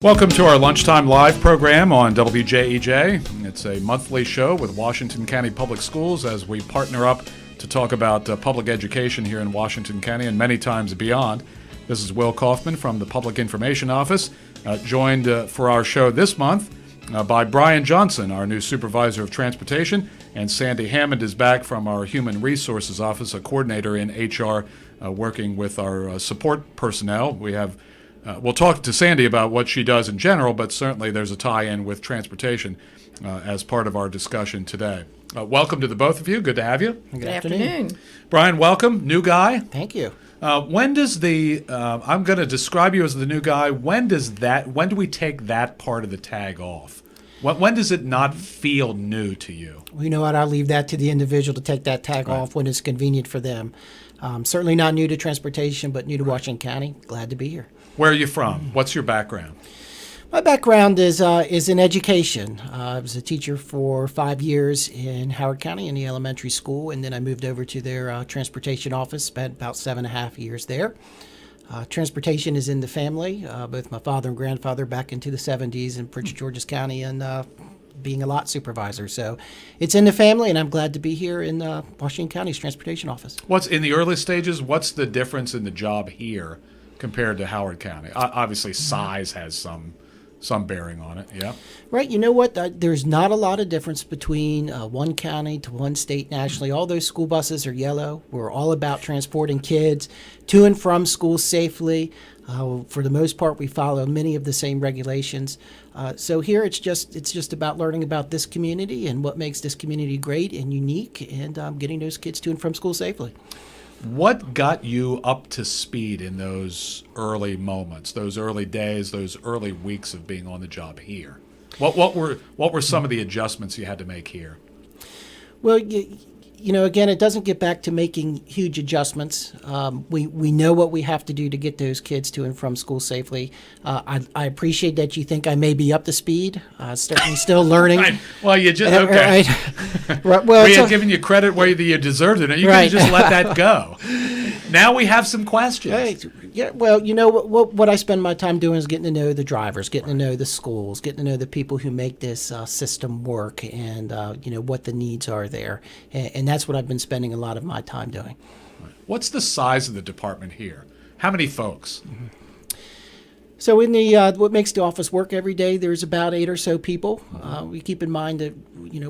Welcome to our Lunchtime Live program on WJEJ. It's a monthly show with Washington County Public Schools as we partner up to talk about public education here in Washington County and many times beyond. This is Will Kaufman from the Public Information Office, joined for our show this month by Bryan Johnson, our new Supervisor of Transportation, and Sandy Hammond is back from our Human Resources Office, a coordinator in HR, working with our support personnel. We'll talk to Sandy about what she does in general, but certainly there's a tie-in with transportation as part of our discussion today. Welcome to the both of you. Good to have you. Good afternoon. Bryan, welcome. New guy. Thank you. When does I'm going to describe you as the new guy. When do we take that part of the tag off? When does it not feel new to you? Well, you know what? I'll leave that to the individual to take that tag off when it's convenient for them. Certainly not new to transportation, but new to Washington County. Glad to be here. Where are you from? What's your background? My background is in education. I was a teacher for 5 years in Howard County in the elementary school, and then I moved over to their transportation office, spent about 7.5 years there. Transportation is in the family, both my father and grandfather back into the 70s in Prince George's County and being a lot supervisor. So it's in the family, and I'm glad to be here in Washington County's transportation office. What's in the early stages? What's the difference in the job here compared to Howard County? Obviously, size has some bearing on it, yeah? Right. You know what? There's not a lot of difference between one county to one state nationally. All those school buses are yellow. We're all about transporting kids to and from school safely. For the most part, we follow many of the same regulations. So here it's just about learning about this community and what makes this community great and unique, and getting those kids to and from school safely. What got you up to speed in those early moments, those early days, those early weeks of being on the job here? What were some of the adjustments you had to make here? Well, you know, again, it doesn't get back to making huge adjustments. We know what we have to do to get those kids to and from school safely. I appreciate that you think I may be up to speed. Certainly still learning. Right. Well, you just okay. Right. Well, we had given you credit where you deserved it. You can just let that go. Now we have some questions. Right. Yeah. Well, you know what I spend my time doing is getting to know the drivers, getting to know the schools, getting to know the people who make this system work, and you know what the needs are there, and that's what I've been spending a lot of my time doing. What's the size of the department here? How many folks? Mm-hmm. So in the what makes the office work every day, there's about 8 or so people. We keep in mind that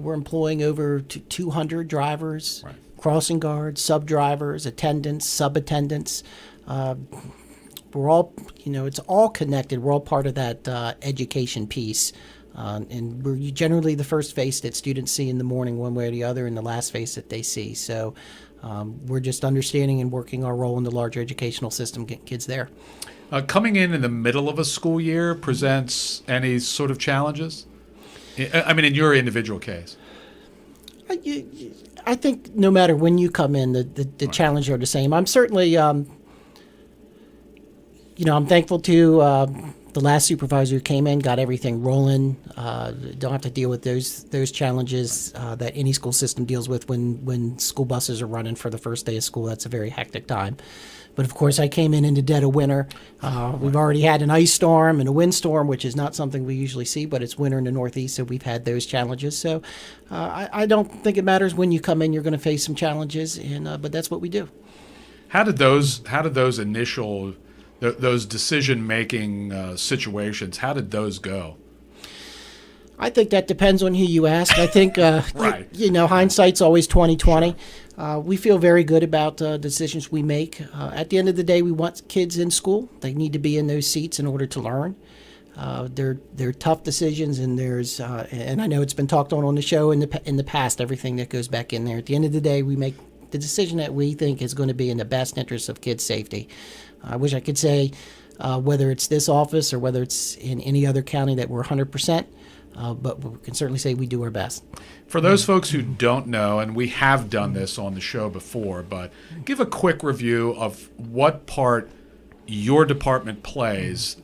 we're employing over 200 drivers, right, crossing guards, sub-drivers, attendants, sub-attendants. We're all, it's all connected. We're all part of that education piece. And we're generally the first face that students see in the morning one way or the other, and the last face that they see. So we're just understanding and working our role in the larger educational system, getting kids there. Coming in the middle of a school year presents any sort of challenges? I mean, in your individual case. I think no matter when you come in, the right, challenges are the same. I'm certainly, I'm thankful to the last supervisor who came in, got everything rolling. Don't have to deal with those challenges that any school system deals with when school buses are running for the first day of school. That's a very hectic time. But of course, I came in the dead of winter. We've already had an ice storm and a windstorm, which is not something we usually see, but it's winter in the Northeast, so we've had those challenges. So I don't think it matters when you come in. You're going to face some challenges, but that's what we do. How did those initial those decision-making situations, how did those go? I think that depends on who you ask. I think, right. Hindsight's always 20/20. Sure. We feel very good about the decisions we make. At the end of the day, we want kids in school. They need to be in those seats in order to learn. They're tough decisions, and and I know it's been talked on the show in the past, everything that goes back in there. At the end of the day, we make the decision that we think is going to be in the best interest of kids' safety. I wish I could say whether it's this office or whether it's in any other county that we're 100%, but we can certainly say we do our best. For those folks who don't know, and we have done this on the show before, but give a quick review of what part your department plays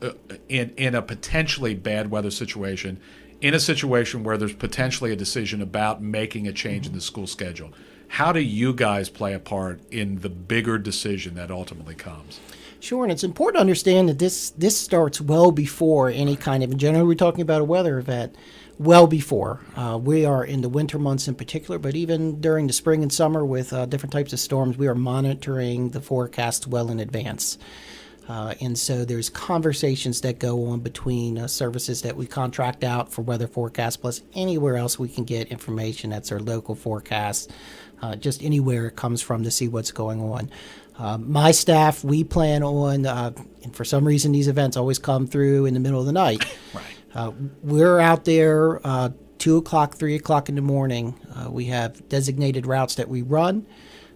in a potentially bad weather situation, in a situation where there's potentially a decision about making a change in the school schedule. How do you guys play a part in the bigger decision that ultimately comes? Sure, and it's important to understand that this starts well before any kind of, in general, we're talking about a weather event, well before. We are in the winter months in particular, but even during the spring and summer with different types of storms, we are monitoring the forecast well in advance. And so there's conversations that go on between services that we contract out for weather forecast, plus anywhere else we can get information that's our local forecast, just anywhere it comes from to see what's going on. My staff, we plan on, and for some reason these events always come through in the middle of the night. Right. We're out there 2 o'clock, 3 o'clock in the morning. We have designated routes that we run.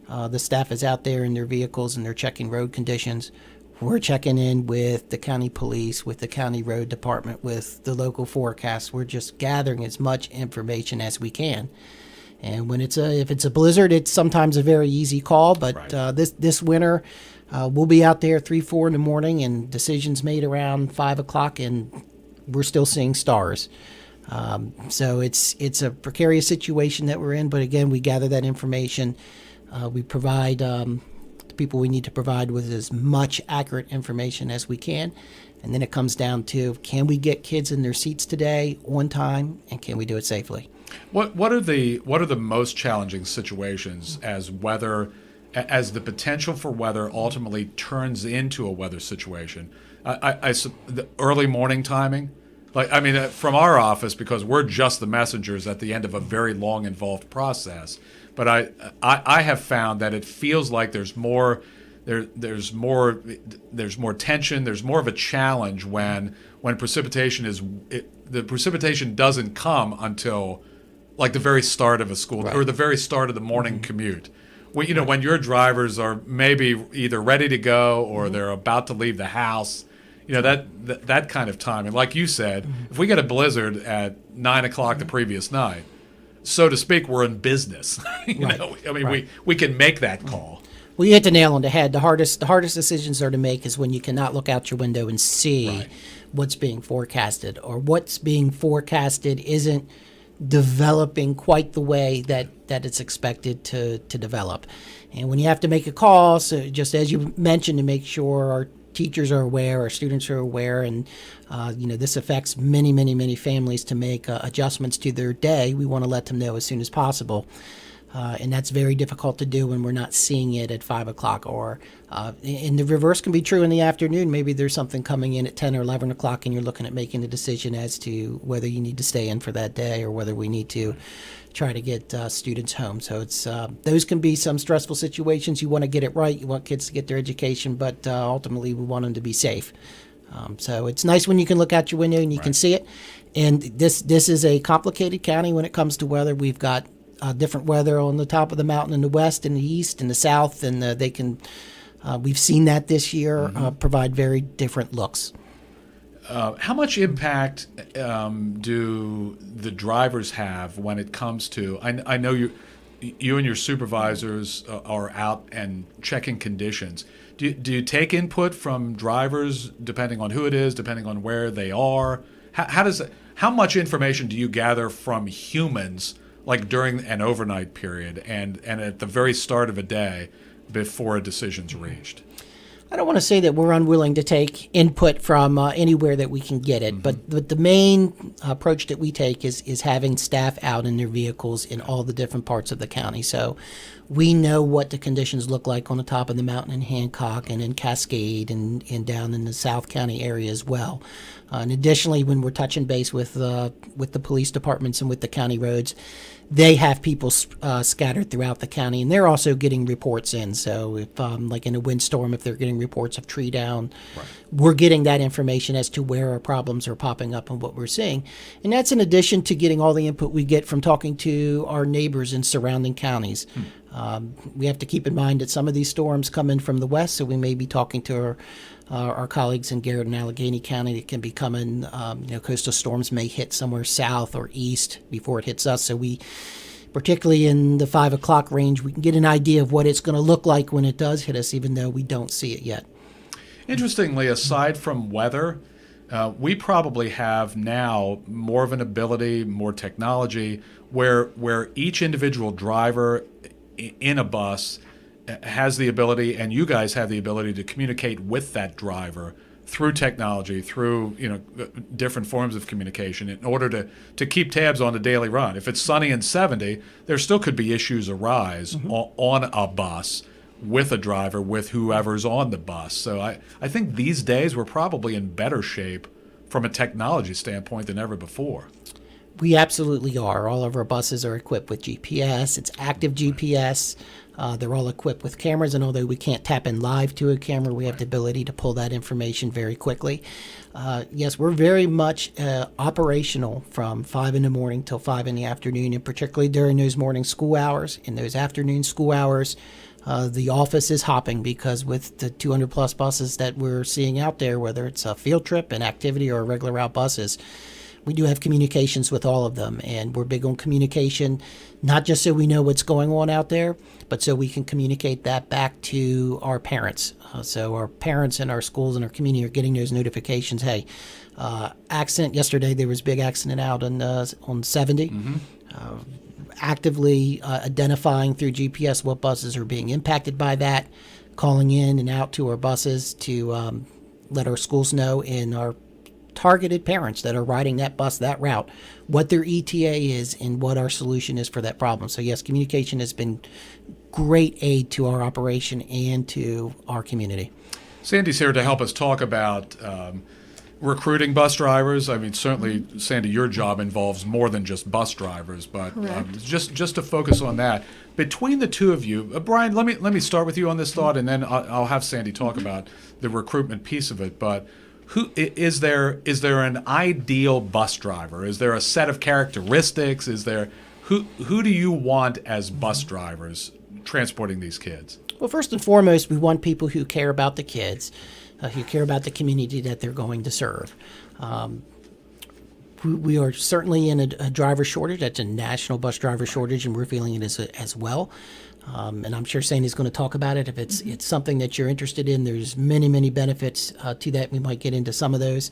The staff is out there in their vehicles and they're checking road conditions. We're checking in with the county police, with the county road department, with the local forecast. We're just gathering as much information as we can. And when if it's a blizzard, it's sometimes a very easy call. But right. This winter, we'll be out there 3, 4 in the morning, and decisions made around 5 o'clock, and we're still seeing stars. So it's a precarious situation that we're in. But again, we gather that information. We provide the people we need to provide with as much accurate information as we can. And then it comes down to, can we get kids in their seats today on time, and can we do it safely? What are the most challenging situations as the potential for weather ultimately turns into a weather situation? The early morning timing, from our office, because we're just the messengers at the end of a very long involved process. But I have found that it feels like there's more tension. There's more of a challenge when the precipitation doesn't come until like the very start of a school right. or the very start of the morning commute. When your drivers are maybe either ready to go or they're about to leave the house, that kind of time. And like you said, if we get a blizzard at 9 o'clock the previous night, so to speak, we're in business. Right. We can make that call. Well, you hit the nail on the head. The hardest decisions are to make is when you cannot look out your window and see Right. what's being forecasted, or what's being forecasted isn't developing quite the way that it's expected to develop. And when you have to make a call, so just as you mentioned, to make sure our teachers are aware, our students are aware, and this affects many, many, many families to make adjustments to their day. We want to let them know as soon as possible. And that's very difficult to do when we're not seeing it at 5 o'clock. Or and the reverse can be true in the afternoon. Maybe there's something coming in at 10 or 11 o'clock, and you're looking at making a decision as to whether you need to stay in for that day or whether we need to try to get students home. So it's those can be some stressful situations. You want to get it right. You want kids to get their education, but ultimately we want them to be safe. So it's nice when you can look out your window and you can see it. And this is a complicated county when it comes to weather. We've got different weather on the top of the mountain in the west and the east and the south, and they can. We've seen that this year provide very different looks. How much impact do the drivers have when it comes to? I know you and your supervisors are out and checking conditions. Do you take input from drivers depending on who it is, depending on where they are? How much information do you gather from humans? Like during an overnight period and at the very start of a day before a decision's reached? I don't want to say that we're unwilling to take input from anywhere that we can get it, but the main approach that we take is having staff out in their vehicles in all the different parts of the county. So we know what the conditions look like on the top of the mountain in Hancock and in Cascade and down in the South County area as well. And additionally, when we're touching base with the police departments and with the county roads, they have people scattered throughout the county, and they're also getting reports in. So if, like in a windstorm, if they're getting reports of tree down, we're getting that information as to where our problems are popping up and what we're seeing. And that's in addition to getting all the input we get from talking to our neighbors in surrounding counties. We have to keep in mind that some of these storms come in from the west, so we may be talking to our colleagues in Garrett and Allegheny County that can be coming. Coastal storms may hit somewhere south or east before it hits us. So we, particularly in the 5 o'clock range, we can get an idea of what it's going to look like when it does hit us, even though we don't see it yet. Interestingly, aside from weather, we probably have now more of an ability, more technology, where each individual driver in a bus has the ability, and you guys have the ability to communicate with that driver through technology, through different forms of communication, in order to keep tabs on the daily run. If it's sunny and 70, there still could be issues arise on a bus with a driver, with whoever's on the bus. So I think these days we're probably in better shape from a technology standpoint than ever before. We absolutely are. All of our buses are equipped with GPS. It's active GPS. They're all equipped with cameras, and although we can't tap in live to a camera, we have the ability to pull that information very quickly. Yes, we're very much operational from 5 in the morning till 5 in the afternoon, and particularly during those morning school hours. In those afternoon school hours, the office is hopping, because with the 200 plus buses that we're seeing out there, whether it's a field trip, an activity, or regular route buses, we do have communications with all of them, and we're big on communication, not just so we know what's going on out there, but so we can communicate that back to our parents. So our parents and our schools and our community are getting those notifications. Hey, accident yesterday. There was a big accident out on 70. Actively identifying through GPS what buses are being impacted by that, calling in and out to our buses to let our schools know, and our targeted parents that are riding that bus, that route, what their ETA is and what our solution is for that problem. So yes, communication has been great aid to our operation and to our community. Sandy's here to help us talk about recruiting bus drivers. I mean, certainly, Sandy, your job involves more than just bus drivers, but just to focus on that. Between the two of you, Bryan, let me start with you on this thought, and then I'll have Sandy talk about the recruitment piece of it. But who is there an ideal bus driver? Is there a set of characteristics? Is there who do you want as bus drivers transporting these kids? Well, first and foremost, we want people who care about the kids, who care about the community that they're going to serve. We are certainly in a driver shortage. That's a national bus driver shortage, and we're feeling it as well. And I'm sure Sandy's going to talk about it. If it's something that you're interested in, there's many benefits to that. We might get into some of those.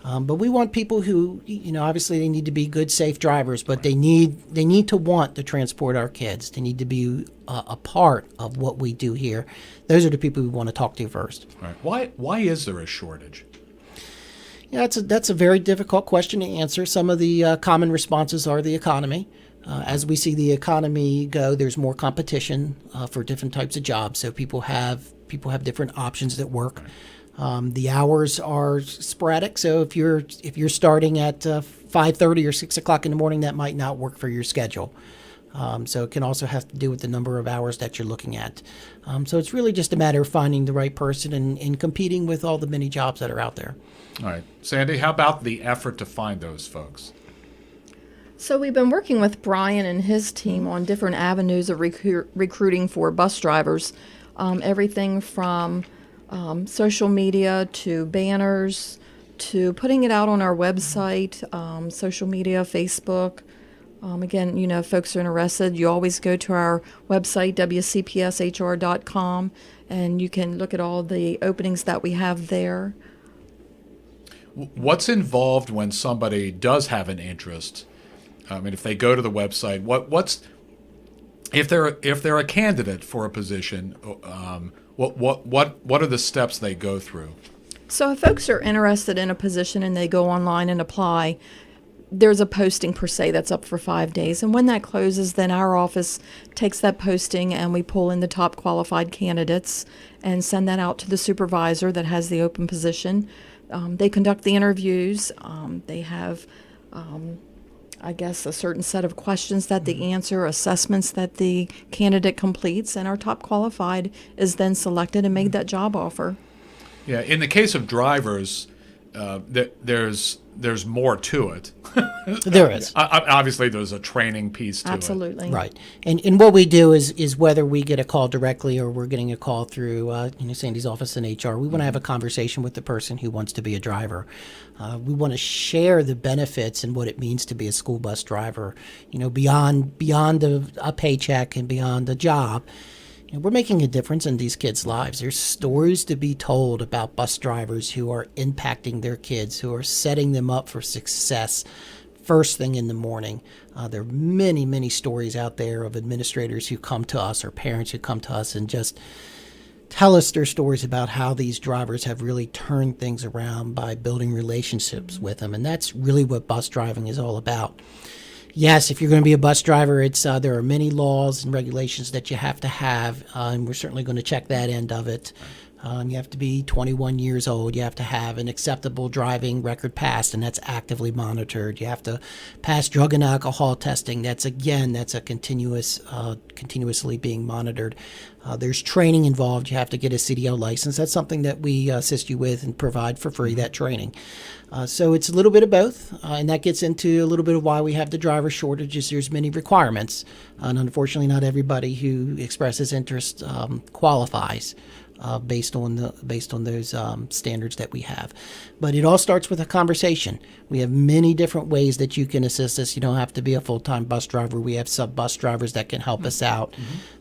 But we want people who, obviously they need to be good, safe drivers, but they need to want to transport our kids. They need to be a part of what we do here. Those are the people we want to talk to first. All right. Why is there a shortage? Yeah, that's a very difficult question to answer. Some of the common responses are the economy. As we see the economy go, there's more competition for different types of jobs. So people have different options that work. The hours are sporadic. So if you're starting at 5:30 or 6 o'clock in the morning, that might not work for your schedule. So it can also have to do with the number of hours that you're looking at. So it's really just a matter of finding the right person and competing with all the many jobs that are out there. All right. Sandy, how about the effort to find those folks? So we've been working with Bryan and his team on different avenues of recruiting for bus drivers, everything from social media to banners to putting it out on our website, social media, Facebook. Again, if folks are interested, you always go to our website, wcpshr.com, and you can look at all the openings that we have there. What's involved when somebody does have an interest? I mean, if they go to the website, what's if they're a candidate for a position? What are the steps they go through? So if folks are interested in a position and they go online and apply, there's a posting per se that's up for 5 days. And when that closes, then our office takes that posting and we pull in the top qualified candidates and send that out to the supervisor that has the open position. They conduct the interviews. They have, a certain set of questions that they answer, assessments that the candidate completes, and our top qualified is then selected and made that job offer. Yeah, in the case of drivers, there's more to it. There is. Obviously, there's a training piece to Absolutely. it. Right. And what we do is whether we get a call directly or we're getting a call through Sandy's office in HR, we want to have a conversation with the person who wants to be a driver. We want to share the benefits and what it means to be a school bus driver, beyond a paycheck and beyond a job. We're making a difference in these kids' lives. There's stories to be told about bus drivers who are impacting their kids, who are setting them up for success first thing in the morning. There are many, many stories out there of administrators who come to us or parents who come to us and just tell us their stories about how these drivers have really turned things around by building relationships with them. And that's really what bus driving is all about. Yes, if you're going to be a bus driver, there are many laws and regulations that you have to have, and we're certainly going to check that end of it. You have to be 21 years old. You have to have an acceptable driving record passed, and that's actively monitored. You have to pass drug and alcohol testing. That's a continuously being monitored. There's training involved. You have to get a CDL license. That's something that we assist you with and provide for free, that training. So it's a little bit of both, and that gets into a little bit of why we have the driver shortages. There's many requirements, and unfortunately not everybody who expresses interest qualifies. Based on those standards that we have. But it all starts with a conversation. We have many different ways that you can assist us. You don't have to be a full-time bus driver. We have sub-bus drivers that can help us out,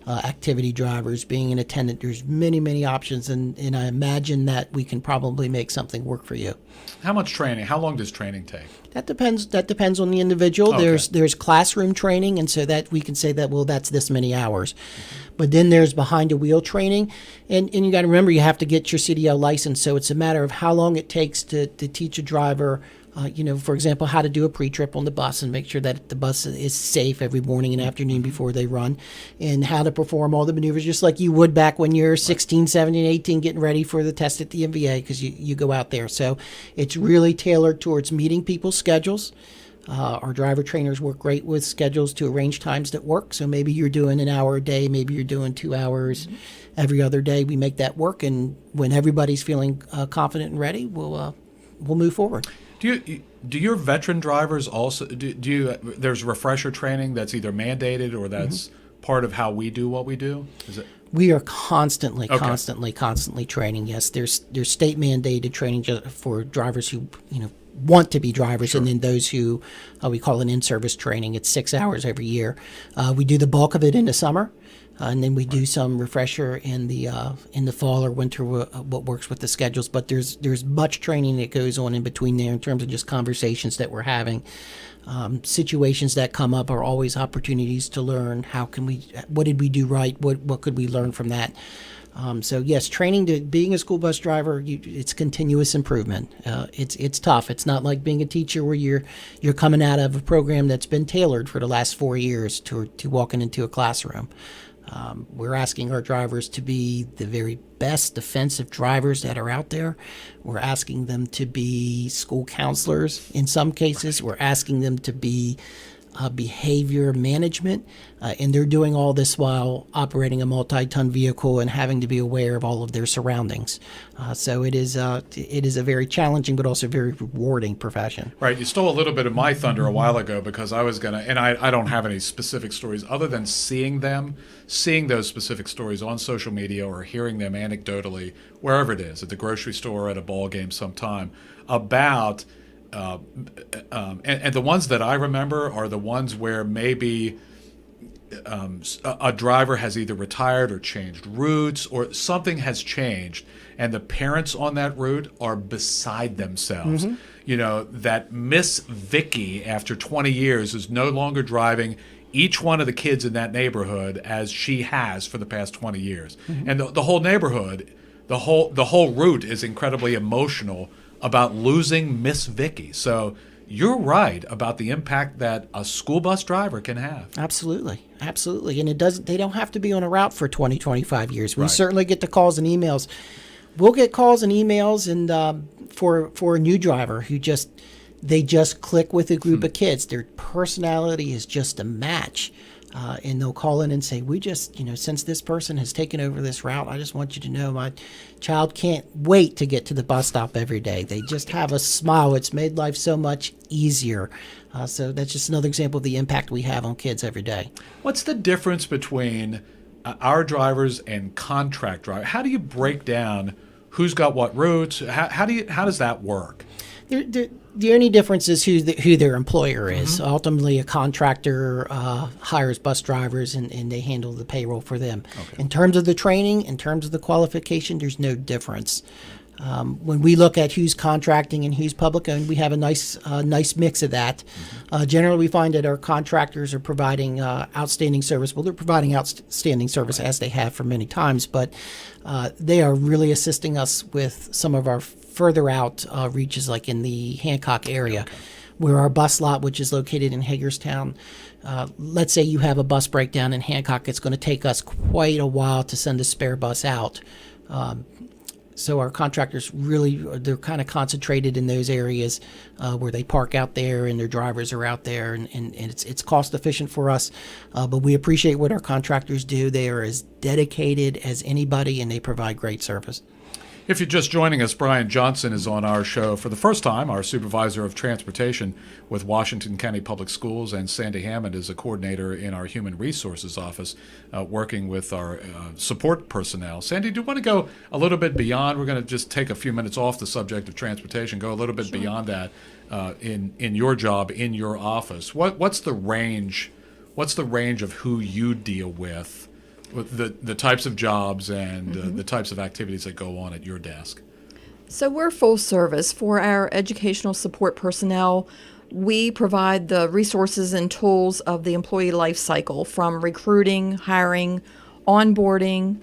activity drivers, being an attendant. There's many, many options, and I imagine that we can probably make something work for you. How much training? How long does training take? That depends on the individual. Okay. There's classroom training, and so that we can say that, well, that's this many hours. But then there's behind the wheel training, and you got to remember you have to get your CDL license. So it's a matter of how long it takes to teach a driver, for example, how to do a pre-trip on the bus and make sure that the bus is safe every morning and afternoon before they run, and how to perform all the maneuvers just like you would back when you're 16, 17, 18 getting ready for the test at the MVA, because you go out there. So it's really tailored towards meeting people's schedules. Our driver trainers work great with schedules to arrange times that work. So maybe you're doing an hour a day, maybe you're doing 2 hours every other day. We make that work, and when everybody's feeling confident and ready, we'll move forward. Do your veteran drivers also there's refresher training that's either mandated or that's part of how we do what we do? Is it? We are constantly training. Yes, there's state mandated training for drivers who want to be drivers, Sure. and then those who we call an in-service training. It's 6 hours every year. We do the bulk of it in the summer, and then we do some refresher in the fall or winter. What works with the schedules, but there's much training that goes on in between there in terms of just conversations that we're having. Situations that come up are always opportunities to learn. What did we do right? What could we learn from that? So yes, training to being a school bus driver, it's continuous improvement. It's tough. It's not like being a teacher where you're coming out of a program that's been tailored for the last 4 years to walking into a classroom. We're asking our drivers to be the very best defensive drivers that are out there. We're asking them to be school counselors in some cases. We're asking them to be behavior management, and they're doing all this while operating a multi-ton vehicle and having to be aware of all of their surroundings. So it is a very challenging but also very rewarding profession. Right. You stole a little bit of my thunder a while ago, because I was and I don't have any specific stories other than seeing those specific stories on social media or hearing them anecdotally, wherever it is, at the grocery store, at a ball game sometime, about and the ones that I remember are the ones where maybe a driver has either retired or changed routes, or something has changed, and the parents on that route are beside themselves. That Miss Vicky, after 20 years, is no longer driving each one of the kids in that neighborhood as she has for the past 20 years. And the whole neighborhood, the whole route is incredibly emotional about losing Miss Vicky. So you're right about the impact that a school bus driver can have. Absolutely. And they don't have to be on a route for 20, 25 years. We Right. certainly get the calls and emails. We'll get calls and emails and for a new driver who just click with a group of kids. Their personality is just a match. And they'll call in and say, we just, since this person has taken over this route, I just want you to know my child can't wait to get to the bus stop every day. They just have a smile. It's made life so much easier. So that's just another example of the impact we have on kids every day. What's the difference between our drivers and contract drivers? How do you break down who's got what routes? How does that work? The only difference is who their employer is. Ultimately, a contractor hires bus drivers and they handle the payroll for them. Okay. In terms of the training, in terms of the qualification, there's no difference. When we look at who's contracting and who's public owned, we have a nice mix of that. Generally, we find that our contractors are providing outstanding service. Well, they're providing outstanding service as they have for many times, but they are really assisting us with some of our further out reaches, like in the Hancock area, where our bus lot, which is located in Hagerstown, let's say you have a bus breakdown in Hancock, it's going to take us quite a while to send a spare bus out. So our contractors really, they're kind of concentrated in those areas where they park out there and their drivers are out there, and it's cost efficient for us. But we appreciate what our contractors do. They are as dedicated as anybody, and they provide great service. If you're just joining us, Bryan Johnson is on our show for the first time, our supervisor of transportation with Washington County Public Schools, and Sandy Hammond is a coordinator in our Human Resources Office working with our support personnel. Sandy, do you want to go a little bit beyond? We're going to just take a few minutes off the subject of transportation, go a little bit beyond that in your job, in your office. What's the range? What's the range of who you deal with the types of jobs and the types of activities that go on at your desk? So we're full service. For our educational support personnel, we provide the resources and tools of the employee life cycle, from recruiting, hiring, onboarding,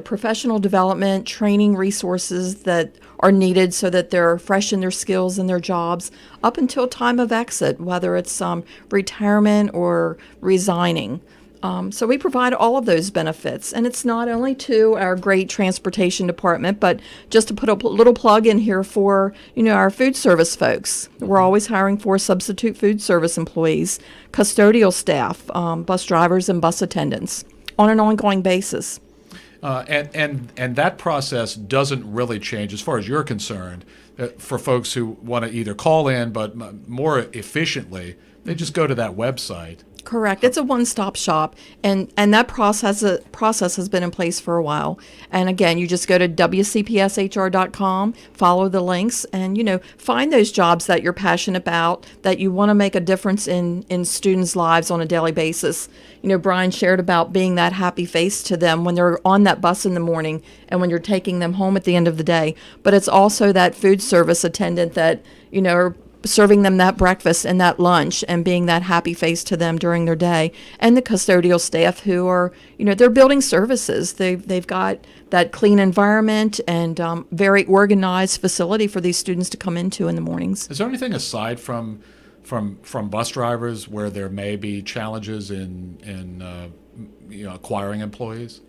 professional development, training resources that are needed so that they're fresh in their skills and their jobs, up until time of exit, whether it's retirement or resigning. So we provide all of those benefits, and it's not only to our great transportation department, but just to put a little plug in here for, our food service folks. We're always hiring for substitute food service employees, custodial staff, bus drivers, and bus attendants on an ongoing basis. And that process doesn't really change as far as you're concerned for folks who want to either call in, but more efficiently, they just go to that website. Correct. It's a one-stop shop, and that process has been in place for a while. And again, you just go to wcpshr.com, follow the links, and find those jobs that you're passionate about, that you want to make a difference in students' lives on a daily basis. Bryan shared about being that happy face to them when they're on that bus in the morning and when you're taking them home at the end of the day. But it's also that food service attendant that are serving them that breakfast and that lunch and being that happy face to them during their day, and the custodial staff who are, they're building services. They've got that clean environment and very organized facility for these students to come into in the mornings. Is there anything aside from bus drivers where there may be challenges in acquiring employees?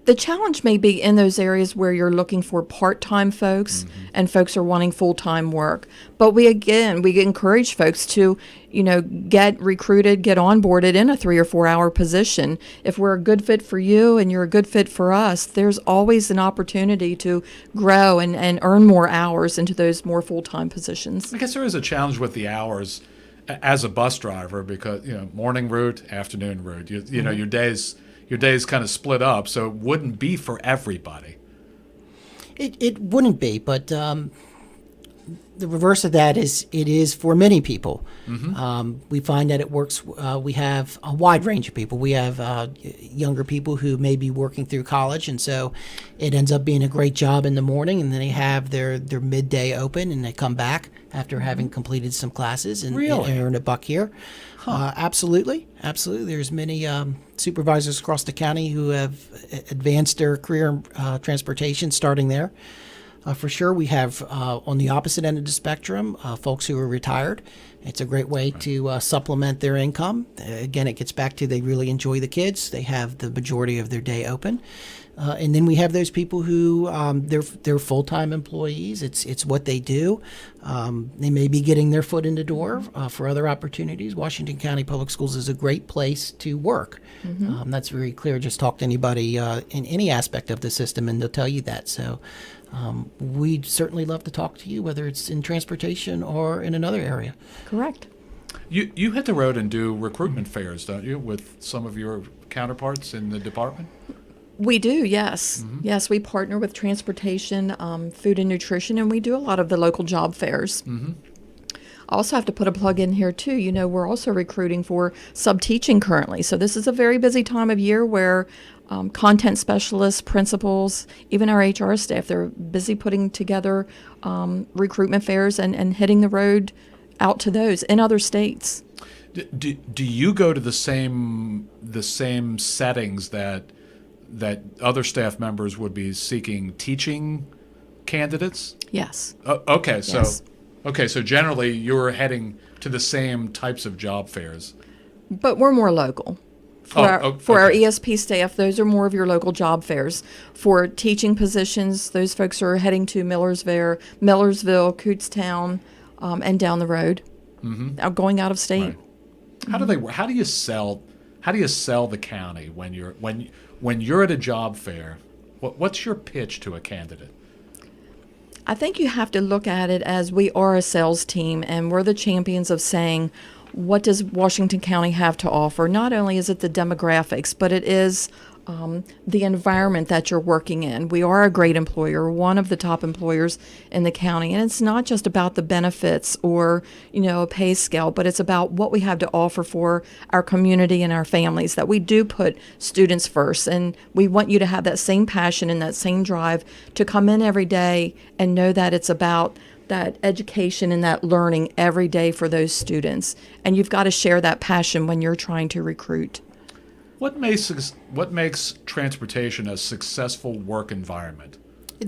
The challenge may be in those areas where you're looking for part-time folks and folks are wanting full-time work. But we encourage folks to, get recruited, get onboarded in a 3 or 4 hour position. If we're a good fit for you and you're a good fit for us, there's always an opportunity to grow and earn more hours into those more full-time positions. I guess there is a challenge with the hours as a bus driver because, morning route, afternoon route, your day's kind of split up, so it wouldn't be for everybody. It wouldn't be, but the reverse of that is it is for many people. We find that it works. We have a wide range of people. We have younger people who may be working through college, and so it ends up being a great job in the morning, and then they have their midday open, and they come back after having completed some classes and earn a buck here. Absolutely. There's many supervisors across the county who have advanced their career in transportation starting there. For sure, we have on the opposite end of the spectrum, folks who are retired. It's a great way to supplement their income. Again, it gets back to they really enjoy the kids. They have the majority of their day open. And then we have those people who they're full-time employees. It's what they do. They may be getting their foot in the door for other opportunities. Washington County Public Schools is a great place to work. That's very clear. Just talk to anybody in any aspect of the system, and they'll tell you that. So we'd certainly love to talk to you, whether it's in transportation or in another area. Correct. You hit the road and do recruitment fairs, don't you, with some of your counterparts in the department? We do, yes. Yes, we partner with transportation, food and nutrition, and we do a lot of the local job fairs. I also have to put a plug in here, too. We're also recruiting for sub-teaching currently. So this is a very busy time of year where content specialists, principals, even our HR staff. They're busy putting together recruitment fairs and hitting the road out to those in other states. Do you go to the same settings that other staff members would be seeking teaching candidates? Yes. Okay, so Yes. so generally you're heading to the same types of job fairs. But we're more local. For our ESP staff, those are more of your local job fairs. For teaching positions, those folks are heading to Millersville, Kutztown, and down the road, going out of state. Right. How do you sell the county when you're at a job fair? What's your pitch to a candidate? I think you have to look at it as we are a sales team, and we're the champions of saying, what does Washington County have to offer? Not only is it the demographics, but it is the environment that you're working in. We are a great employer, one of the top employers in the county, and it's not just about the benefits or, a pay scale, but it's about what we have to offer for our community and our families, that we do put students first, and we want you to have that same passion and that same drive to come in every day and know that it's about that education and that learning every day for those students. And you've got to share that passion when you're trying to recruit. What makes transportation a successful work environment?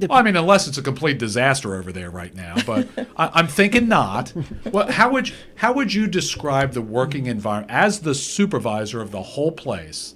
Well, I mean, unless it's a complete disaster over there right now, but I'm thinking not. Well, how would you describe the working environment as the supervisor of the whole place?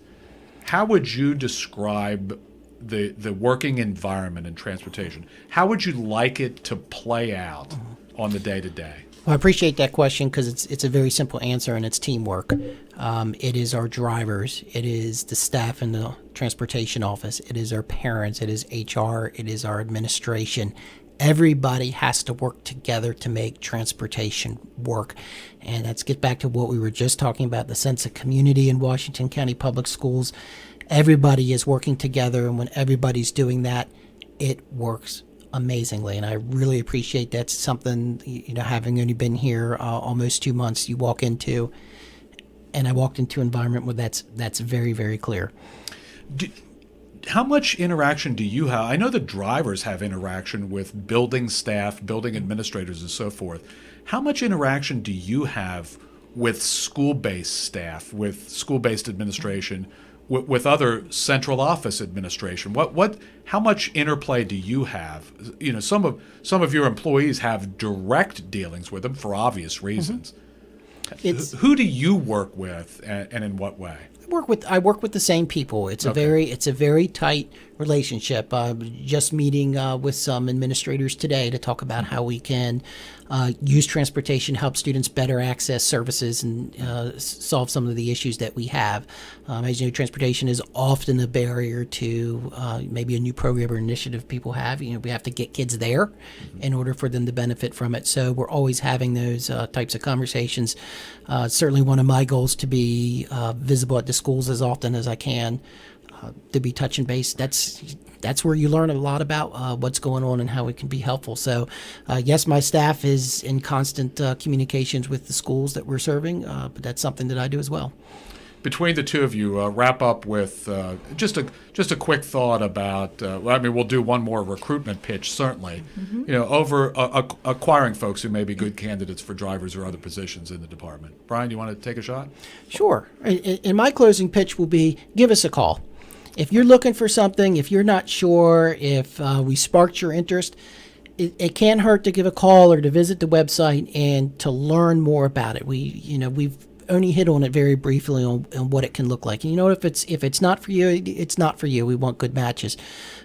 How would you describe the working environment in transportation? How would you like it to play out on the day-to-day? Well, I appreciate that question because it's a very simple answer, and it's teamwork. It is our drivers. It is the staff in the transportation office. It is our parents. It is HR. It is our administration. Everybody has to work together to make transportation work. And let's get back to what we were just talking about, the sense of community in Washington County Public Schools. Everybody is working together, and when everybody's doing that, it works amazingly. And I really appreciate that's something, having only been here almost 2 months, you walk into, and I walked into an environment where that's very, very clear. How much interaction do you have? I know the drivers have interaction with building staff, building administrators, and so forth. How much interaction do you have with school-based staff, with school-based administration, with other central office administration? How much interplay do you have? Some of your employees have direct dealings with them for obvious reasons. Who do you work with, and in what way? I work with the same people. It's a very tight relationship. Just meeting with some administrators today to talk about how we can use transportation to help students better access services and solve some of the issues that we have. As you know, transportation is often a barrier to maybe a new program or initiative people have. We have to get kids there in order for them to benefit from it. So we're always having those types of conversations. Certainly one of my goals to be visible at the schools as often as I can, to be touch and base. That's where you learn a lot about what's going on and how it can be helpful. So, yes, my staff is in constant communications with the schools that we're serving, but that's something that I do as well. Between the two of you, wrap up with just a quick thought about. We'll do one more recruitment pitch, certainly. Over acquiring folks who may be good candidates for drivers or other positions in the department. Bryan, you want to take a shot? Sure. And my closing pitch will be: give us a call. If you're looking for something, if you're not sure, if we sparked your interest, it can't hurt to give a call or to visit the website and to learn more about it. We've only hit on it very briefly on what it can look like. And if it's not for you, it's not for you. We want good matches.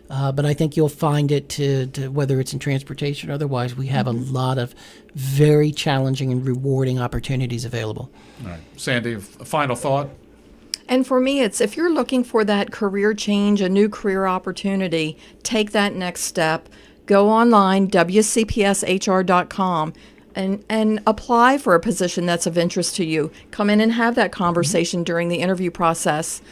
But I think you'll find it to whether it's in transportation or otherwise, we have a lot of very challenging and rewarding opportunities available. All right. Sandy, a final thought? And for me, it's if you're looking for that career change, a new career opportunity, take that next step. Go online, wcpshr.com, and apply for a position that's of interest to you. Come in and have that conversation during the interview process.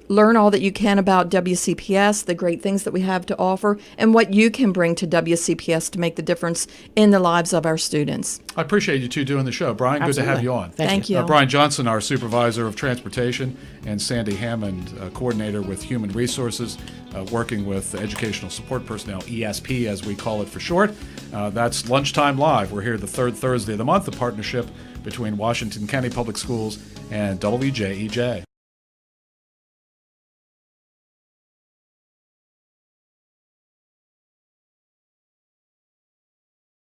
learn all that you can about WCPS, the great things that we have to offer, and what you can bring to WCPS to make the difference in the lives of our students. I appreciate you two doing the show. Bryan, good to have Absolutely. you on. Thank you. Bryan Johnson, our Supervisor of Transportation, and Sandy Hammond, Coordinator with Human Resources, working with Educational Support Personnel, ESP as we call it for short. That's Lunchtime Live. We're here the third Thursday of the month, a partnership between Washington County Public Schools and WJEJ.